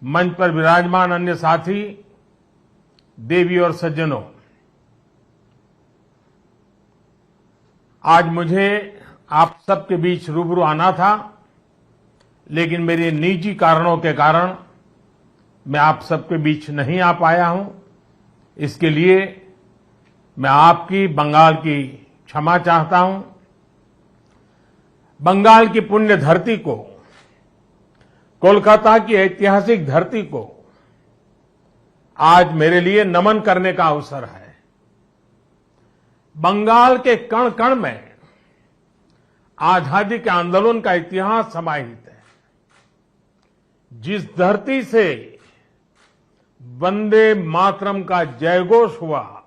मंच पर विराजमान अन्य साथी, देवी और सज्जनों, आज मुझे आप सबके बीच रूबरू आना था, लेकिन मेरे निजी कारणों के कारण मैं आप सबके बीच नहीं आ पाया हूं। इसके लिए मैं आपकी, बंगाल की क्षमा चाहता हूं। बंगाल की पुण्य धरती को, कोलकाता की ऐतिहासिक धरती को आज मेरे लिए नमन करने का अवसर है। बंगाल के कण कण में आजादी के आंदोलन का इतिहास समाहित है। जिस धरती से वंदे मातरम का जयघोष हुआ,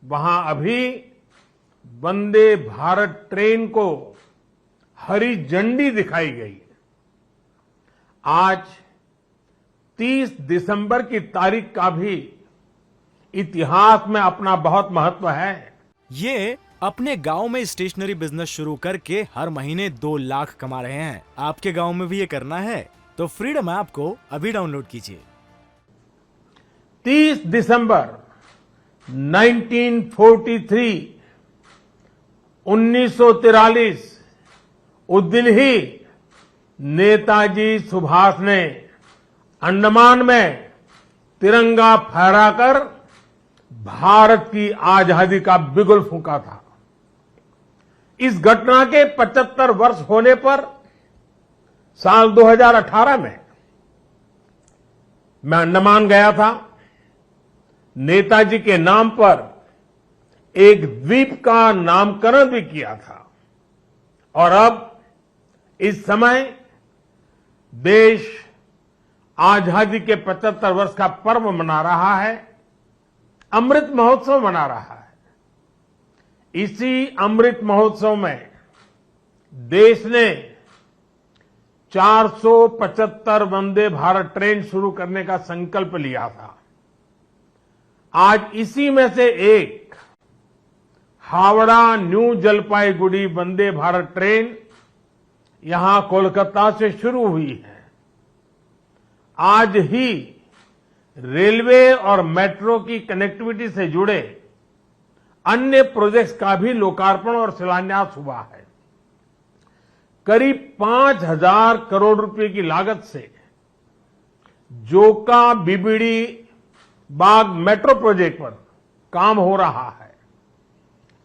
वहां अभी वंदे भारत ट्रेन को हरी झंडी दिखाई गई। आज 30 दिसंबर की तारीख का भी इतिहास में अपना बहुत महत्व है। ये अपने गांव में स्टेशनरी बिजनेस शुरू करके हर महीने 2 लाख कमा रहे हैं। आपके गांव में भी ये करना है तो फ्रीडम ऐप को अभी डाउनलोड कीजिए। 30 दिसंबर 1943 उस दिन ही नेताजी सुभाष ने अंडमान में तिरंगा फहराकर भारत की आजादी का बिगुल फूंका था। इस घटना के 75 वर्ष होने पर साल 2018 में मैं अंडमान गया था। नेताजी के नाम पर एक द्वीप का नामकरण भी किया था और अब इस समय देश आजादी के 75 वर्ष का पर्व मना रहा है, अमृत महोत्सव मना रहा है। इसी अमृत महोत्सव में देश ने 475 वंदे भारत ट्रेन शुरू करने का संकल्प लिया था। आज इसी में से एक हावड़ा न्यू जलपाईगुड़ी वंदे भारत ट्रेन यहां कोलकाता से शुरू हुई है। आज ही रेलवे और मेट्रो की कनेक्टिविटी से जुड़े अन्य प्रोजेक्ट्स का भी लोकार्पण और शिलान्यास हुआ है। करीब 5,000 करोड़ रुपए की लागत से जोका बीबीडी बाग मेट्रो प्रोजेक्ट पर काम हो रहा है।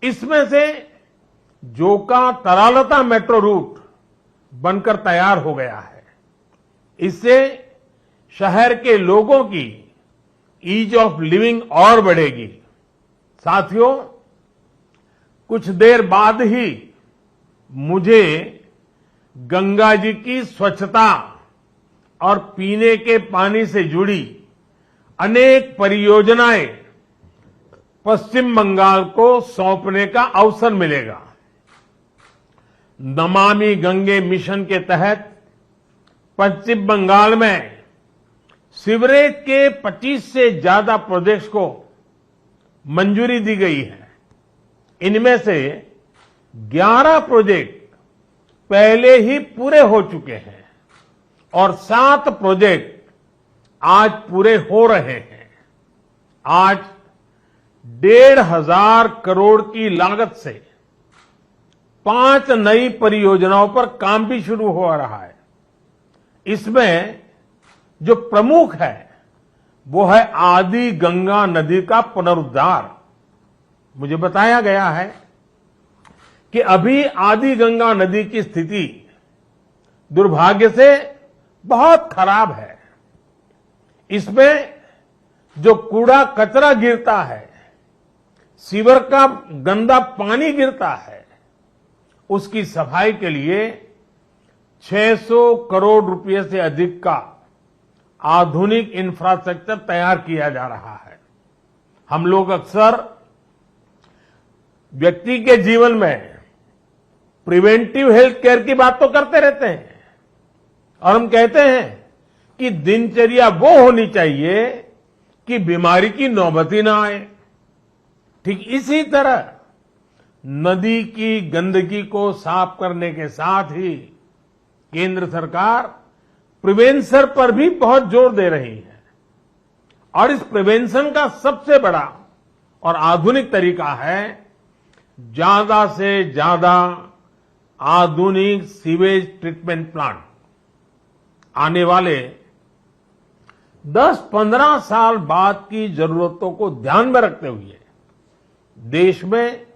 इसमें से जोका तरालता मेट्रो रूट बनकर तैयार हो गया है। इससे शहर के लोगों की ईज ऑफ लिविंग और बढ़ेगी। साथियों, कुछ देर बाद ही मुझे गंगा जी की स्वच्छता और पीने के पानी से जुड़ी अनेक परियोजनाएं पश्चिम बंगाल को सौंपने का अवसर मिलेगा। नमामि गंगे मिशन के तहत पश्चिम बंगाल में सीवरेज के 25 से ज्यादा प्रोजेक्ट्स को मंजूरी दी गई है। इनमें से 11 प्रोजेक्ट पहले ही पूरे हो चुके हैं और 7 प्रोजेक्ट आज पूरे हो रहे हैं। आज 1,500 करोड़ की लागत से 5 नई परियोजनाओं पर काम भी शुरू हो रहा है। इसमें जो प्रमुख है वो है आदि गंगा नदी का पुनरुद्धार। मुझे बताया गया है कि अभी आदि गंगा नदी की स्थिति दुर्भाग्य से बहुत खराब है। इसमें जो कूड़ा कचरा गिरता है, सीवर का गंदा पानी गिरता है, उसकी सफाई के लिए 600 करोड़ रुपए से अधिक का आधुनिक इंफ्रास्ट्रक्चर तैयार किया जा रहा है। हम लोग अक्सर व्यक्ति के जीवन में प्रिवेंटिव हेल्थ केयर की बात तो करते रहते हैं और हम कहते हैं कि दिनचर्या वो होनी चाहिए कि बीमारी की नौबत ही ना आए। ठीक इसी तरह नदी की गंदगी को साफ करने के साथ ही केंद्र सरकार प्रिवेंशन पर भी बहुत जोर दे रही है और इस प्रिवेंशन का सबसे बड़ा और आधुनिक तरीका है ज्यादा से ज्यादा आधुनिक सीवेज ट्रीटमेंट प्लांट। आने वाले 10-15 साल बाद की जरूरतों को ध्यान में रखते हुए देश में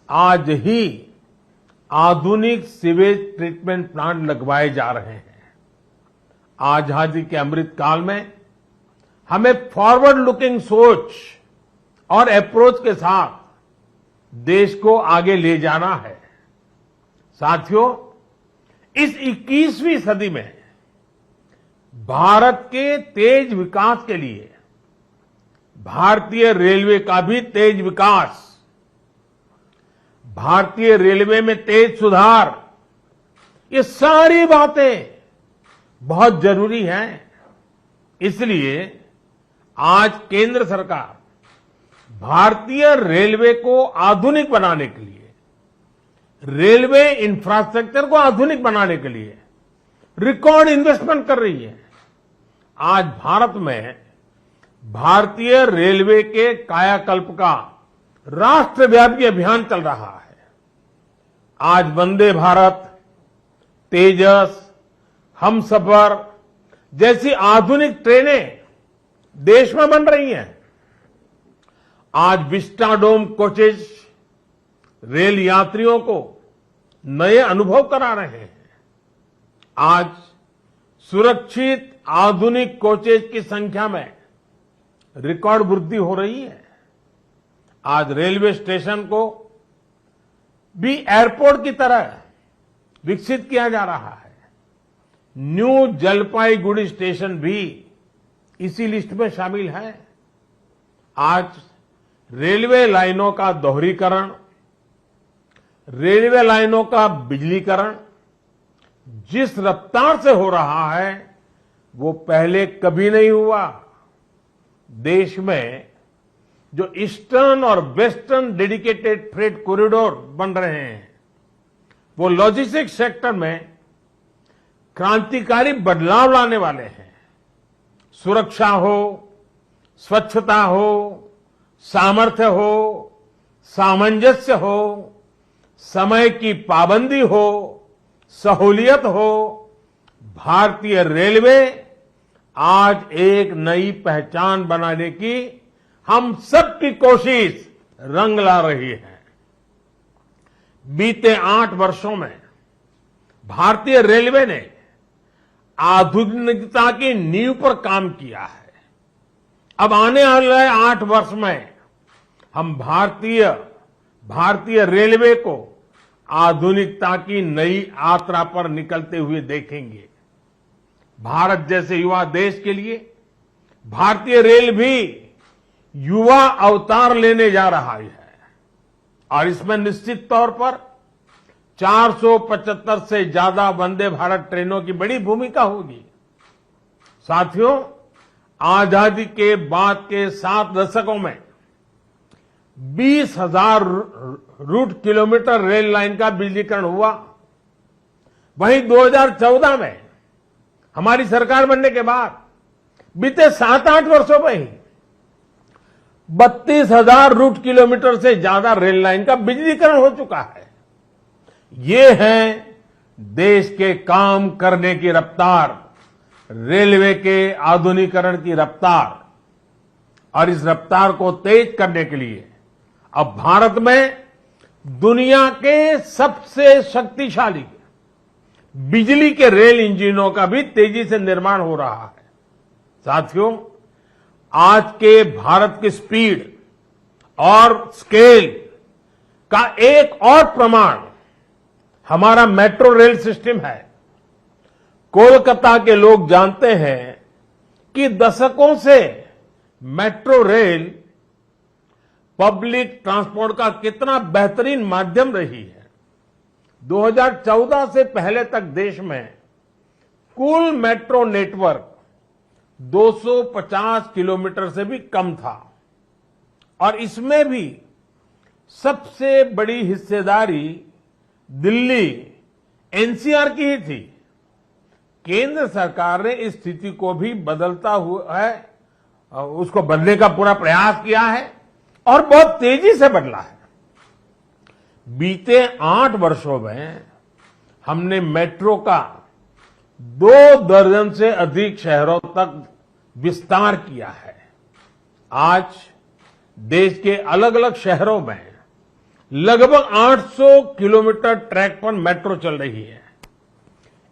आज ही आधुनिक सीवेज ट्रीटमेंट प्लांट लगवाए जा रहे हैं। आजादी के अमृत काल में हमें फॉरवर्ड लुकिंग सोच और अप्रोच के साथ देश को आगे ले जाना है। साथियों, इस 21वीं सदी में भारत के तेज विकास के लिए भारतीय रेलवे का भी तेज विकास, भारतीय रेलवे में तेज सुधार, ये सारी बातें बहुत जरूरी हैं। इसलिए आज केंद्र सरकार भारतीय रेलवे को आधुनिक बनाने के लिए, रेलवे इंफ्रास्ट्रक्चर को आधुनिक बनाने के लिए रिकॉर्ड इन्वेस्टमेंट कर रही है। आज भारत में भारतीय रेलवे के कायाकल्प का राष्ट्रव्यापी अभियान चल रहा है। आज वंदे भारत, तेजस, हमसफर जैसी आधुनिक ट्रेनें देश में बन रही हैं। आज विस्टाडोम कोचेज रेल यात्रियों को नए अनुभव करा रहे हैं। आज सुरक्षित आधुनिक कोचेज की संख्या में रिकॉर्ड वृद्धि हो रही है। आज रेलवे स्टेशन को भी एयरपोर्ट की तरह विकसित किया जा रहा है। न्यू जलपाईगुड़ी स्टेशन भी इसी लिस्ट में शामिल है। आज रेलवे लाइनों का दोहरीकरण, रेलवे लाइनों का बिजलीकरण जिस रफ्तार से हो रहा है वो पहले कभी नहीं हुआ। देश में जो ईस्टर्न और वेस्टर्न डेडिकेटेड फ्रेट कॉरिडोर बन रहे हैं वो लॉजिस्टिक्स सेक्टर में क्रांतिकारी बदलाव लाने वाले हैं। सुरक्षा हो, स्वच्छता हो, सामर्थ्य हो, सामंजस्य हो, समय की पाबंदी हो, सहूलियत हो, भारतीय रेलवे आज एक नई पहचान बनाने की हम सबकी कोशिश रंग ला रही है। बीते 8 वर्षों में भारतीय रेलवे ने आधुनिकता की नींव पर काम किया है। अब आने वाले 8 वर्ष में हम भारतीय रेलवे को आधुनिकता की नई यात्रा पर निकलते हुए देखेंगे। भारत जैसे युवा देश के लिए भारतीय रेल भी युवा अवतार लेने जा रहा है और इसमें निश्चित तौर पर 475 से ज्यादा वंदे भारत ट्रेनों की बड़ी भूमिका होगी। साथियों, आजादी के बाद के 7 दशकों में 20,000 रूट किलोमीटर रेल लाइन का बिजलीकरण हुआ। वहीं 2014 में हमारी सरकार बनने के बाद बीते 7-8 वर्षों में ही 32,000 रूट किलोमीटर से ज्यादा रेल लाइन का बिजलीकरण हो चुका है। ये है देश के काम करने की रफ्तार, रेलवे के आधुनिकीकरण की रफ्तार। और इस रफ्तार को तेज करने के लिए अब भारत में दुनिया के सबसे शक्तिशाली बिजली के रेल इंजनों का भी तेजी से निर्माण हो रहा है। साथियों, आज के भारत की स्पीड और स्केल का एक और प्रमाण हमारा मेट्रो रेल सिस्टम है। कोलकाता के लोग जानते हैं कि दशकों से मेट्रो रेल पब्लिक ट्रांसपोर्ट का कितना बेहतरीन माध्यम रही है। 2014 से पहले तक देश में कुल मेट्रो नेटवर्क 250 किलोमीटर से भी कम था और इसमें भी सबसे बड़ी हिस्सेदारी दिल्ली एनसीआर की ही थी। केंद्र सरकार ने इस स्थिति को भी बदलता हुआ है, उसको बदलने का पूरा प्रयास किया है और बहुत तेजी से बदला है। बीते 8 वर्षों में हमने मेट्रो का 2 दर्जन से अधिक शहरों तक विस्तार किया है। आज देश के अलग अलग शहरों में लगभग 800 किलोमीटर ट्रैक पर मेट्रो चल रही है।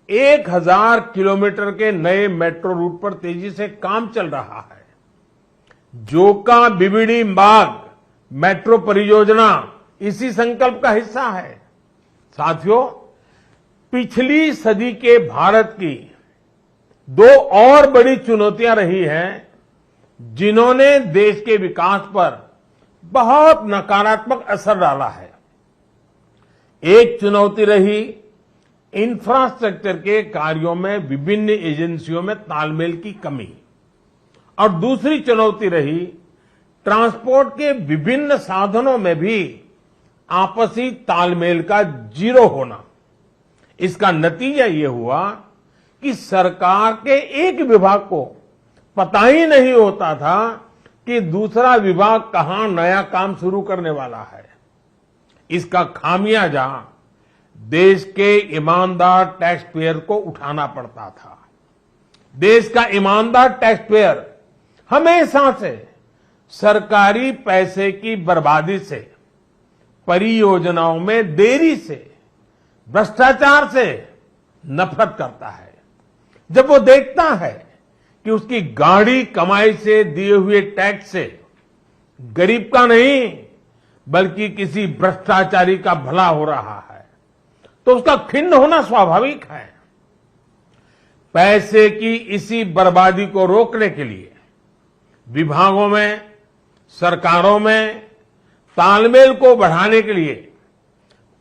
1000 किलोमीटर के नए मेट्रो रूट पर तेजी से काम चल रहा है। जोका बीबीडी मार्ग मेट्रो परियोजना इसी संकल्प का हिस्सा है। साथियों, पिछली सदी के भारत की 2 और बड़ी चुनौतियां रही हैं, जिन्होंने देश के विकास पर बहुत नकारात्मक असर डाला है। एक चुनौती रही इंफ्रास्ट्रक्चर के कार्यों में विभिन्न एजेंसियों में तालमेल की कमी और दूसरी चुनौती रही ट्रांसपोर्ट के विभिन्न साधनों में भी आपसी तालमेल का जीरो होना। इसका नतीजा ये हुआ कि सरकार के एक विभाग को पता ही नहीं होता था कि दूसरा विभाग कहां नया काम शुरू करने वाला है। इसका खामियाजा देश के ईमानदार टैक्स पेयर को उठाना पड़ता था। देश का ईमानदार टैक्स पेयर हमेशा से सरकारी पैसे की बर्बादी से, परियोजनाओं में देरी से, भ्रष्टाचार से नफरत करता है। जब वो देखता है कि उसकी गाढ़ी कमाई से दिए हुए टैक्स से गरीब का नहीं बल्कि किसी भ्रष्टाचारी का भला हो रहा है, तो उसका खिन्न होना स्वाभाविक है। पैसे की इसी बर्बादी को रोकने के लिए विभागों में, सरकारों में तालमेल को बढ़ाने के लिए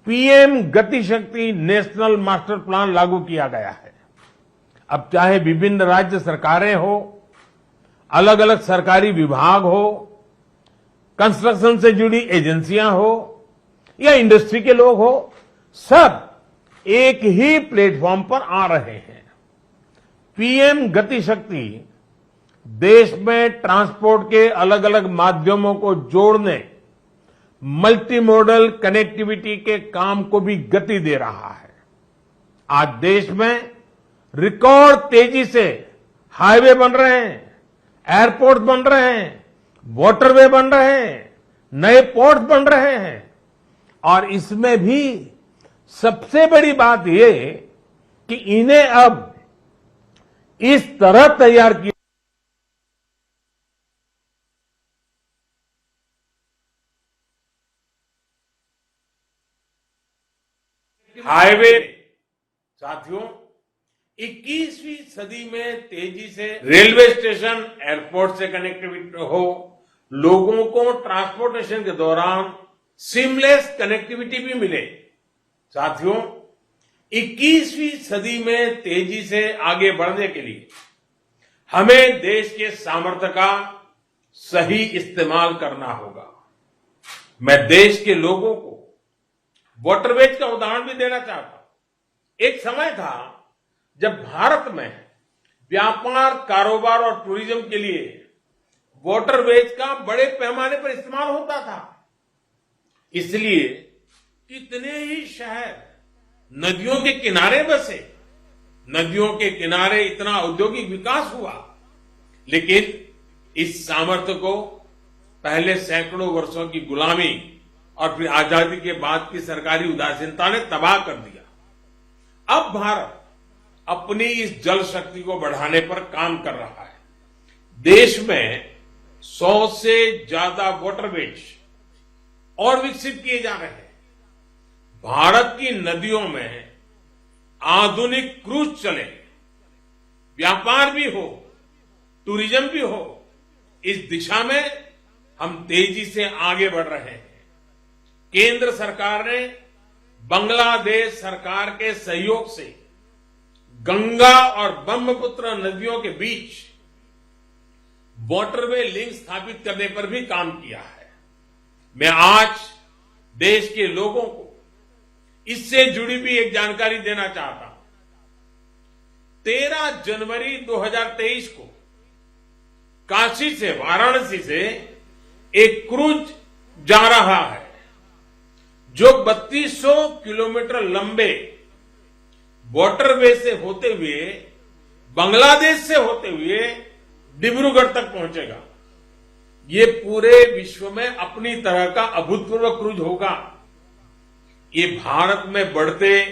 पीएम गति शक्ति नेशनल मास्टर प्लान लागू किया गया है। अब चाहे विभिन्न राज्य सरकारें हो, अलग अलग सरकारी विभाग हो, कंस्ट्रक्शन से जुड़ी एजेंसियां हो या इंडस्ट्री के लोग हो, सब एक ही प्लेटफॉर्म पर आ रहे हैं। पीएम गति शक्ति देश में ट्रांसपोर्ट के अलग अलग माध्यमों को जोड़ने, मल्टी मॉडल कनेक्टिविटी के काम को भी गति दे रहा है। आज देश में रिकॉर्ड तेजी से हाईवे बन रहे हैं, एयरपोर्ट बन रहे हैं, वाटरवे बन रहे हैं, नए पोर्ट बन रहे हैं और इसमें भी सबसे बड़ी बात यह कि इन्हें अब इस तरह तैयार किया हाईवे। साथियों, 21वीं सदी में तेजी से रेलवे स्टेशन, एयरपोर्ट से कनेक्टिविटी हो, लोगों को ट्रांसपोर्टेशन के दौरान सीमलेस कनेक्टिविटी भी मिले। साथियों, 21वीं सदी में तेजी से आगे बढ़ने के लिए हमें देश के सामर्थ्य का सही इस्तेमाल करना होगा। मैं देश के लोगों को वाटरवेज का उदाहरण भी देना चाहता हूं। एक समय था जब भारत में व्यापार, कारोबार और टूरिज्म के लिए वाटरवेज का बड़े पैमाने पर इस्तेमाल होता था। इसलिए कितने ही शहर नदियों के किनारे बसे, नदियों के किनारे इतना औद्योगिक विकास हुआ, लेकिन इस सामर्थ्य को पहले सैकड़ों वर्षों की गुलामी और फिर आजादी के बाद की सरकारी उदासीनता ने तबाह कर दिया। अब भारत अपनी इस जल शक्ति को बढ़ाने पर काम कर रहा है। देश में 100 से ज्यादा वाटरवेज और विकसित किए जा रहे हैं। भारत की नदियों में आधुनिक क्रूज चले, व्यापार भी हो, टूरिज्म भी हो, इस दिशा में हम तेजी से आगे बढ़ रहे हैं। केंद्र सरकार ने बांग्लादेश सरकार के सहयोग से गंगा और ब्रह्मपुत्र नदियों के बीच वाटरवे लिंक स्थापित करने पर भी काम किया है। मैं आज देश के लोगों को इससे जुड़ी भी एक जानकारी देना चाहता हूं। 13 जनवरी 2023 को काशी से, वाराणसी से एक क्रूज जा रहा है जो 3200 किलोमीटर लंबे वाटरवे से होते हुए, बांग्लादेश से होते हुए डिब्रूगढ़ तक पहुंचेगा। ये पूरे विश्व में अपनी तरह का अभूतपूर्व क्रूज होगा। ये भारत में बढ़ते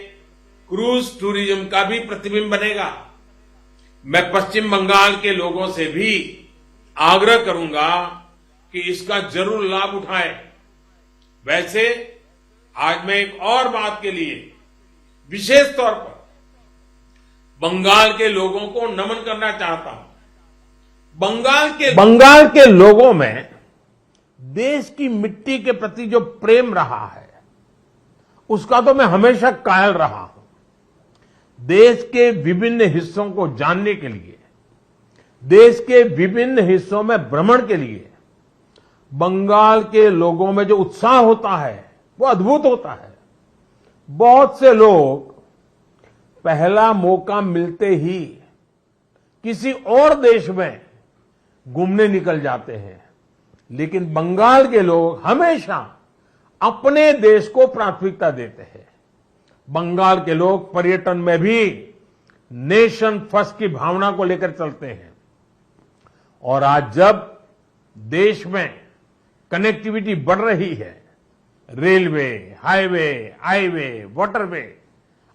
क्रूज टूरिज्म का भी प्रतिबिंब बनेगा। मैं पश्चिम बंगाल के लोगों से भी आग्रह करूंगा कि इसका जरूर लाभ उठाएं। वैसे आज मैं एक और बात के लिए विशेष तौर पर बंगाल के लोगों को नमन करना चाहता हूं। बंगाल के लोगों में देश की मिट्टी के प्रति जो प्रेम रहा है, उसका तो मैं हमेशा कायल रहा हूं। देश के विभिन्न हिस्सों को जानने के लिए, देश के विभिन्न हिस्सों में भ्रमण के लिए बंगाल के लोगों में जो उत्साह होता है वो अद्भुत होता है। बहुत से लोग पहला मौका मिलते ही किसी और देश में घूमने निकल जाते हैं, लेकिन बंगाल के लोग हमेशा अपने देश को प्राथमिकता देते हैं। बंगाल के लोग पर्यटन में भी नेशन फर्स्ट की भावना को लेकर चलते हैं। और आज जब देश में कनेक्टिविटी बढ़ रही है, रेलवे, हाईवे, वाटरवे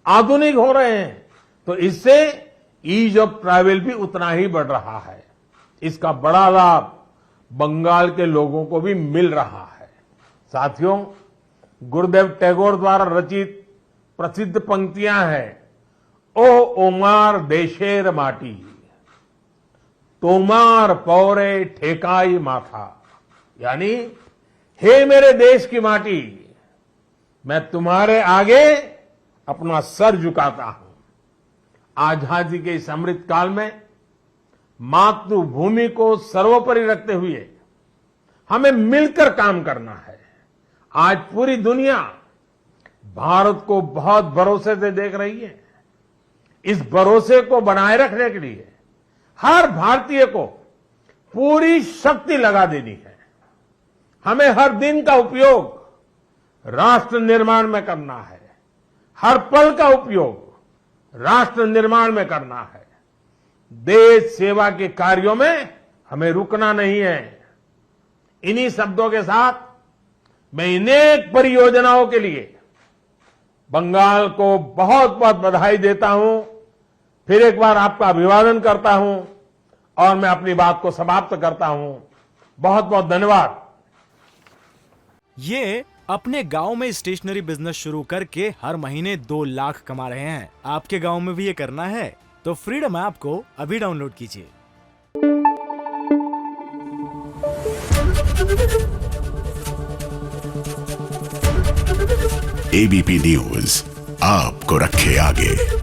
आधुनिक हो रहे हैं, तो इससे ईज ऑफ ट्रैवल भी उतना ही बढ़ रहा है। इसका बड़ा लाभ बंगाल के लोगों को भी मिल रहा है। साथियों, गुरुदेव टैगोर द्वारा रचित प्रसिद्ध पंक्तियां हैं, ओ ओमार देशेर माटी, तोमार पौरे ठेकाई माथा, यानी हे मेरे देश की माटी, मैं तुम्हारे आगे अपना सर झुकाता हूं। आजादी के इस अमृत काल में मातृभूमि को सर्वोपरि रखते हुए हमें मिलकर काम करना है। आज पूरी दुनिया भारत को बहुत भरोसे से देख रही है। इस भरोसे को बनाए रखने के लिए हर भारतीय को पूरी शक्ति लगा देनी है। हमें हर दिन का उपयोग राष्ट्र निर्माण में करना है, हर पल का उपयोग राष्ट्र निर्माण में करना है। देश सेवा के कार्यों में हमें रुकना नहीं है। इन्हीं शब्दों के साथ मैं अनेक परियोजनाओं के लिए बंगाल को बहुत बहुत बधाई देता हूं। फिर एक बार आपका अभिवादन करता हूं और मैं अपनी बात को समाप्त करता हूं। बहुत बहुत धन्यवाद। ये अपने गांव में स्टेशनरी बिजनेस शुरू करके हर महीने 2 लाख कमा रहे हैं। आपके गांव में भी ये करना है तो फ्रीडम ऐप को अभी डाउनलोड कीजिए। एबीपी न्यूज आपको रखे आगे।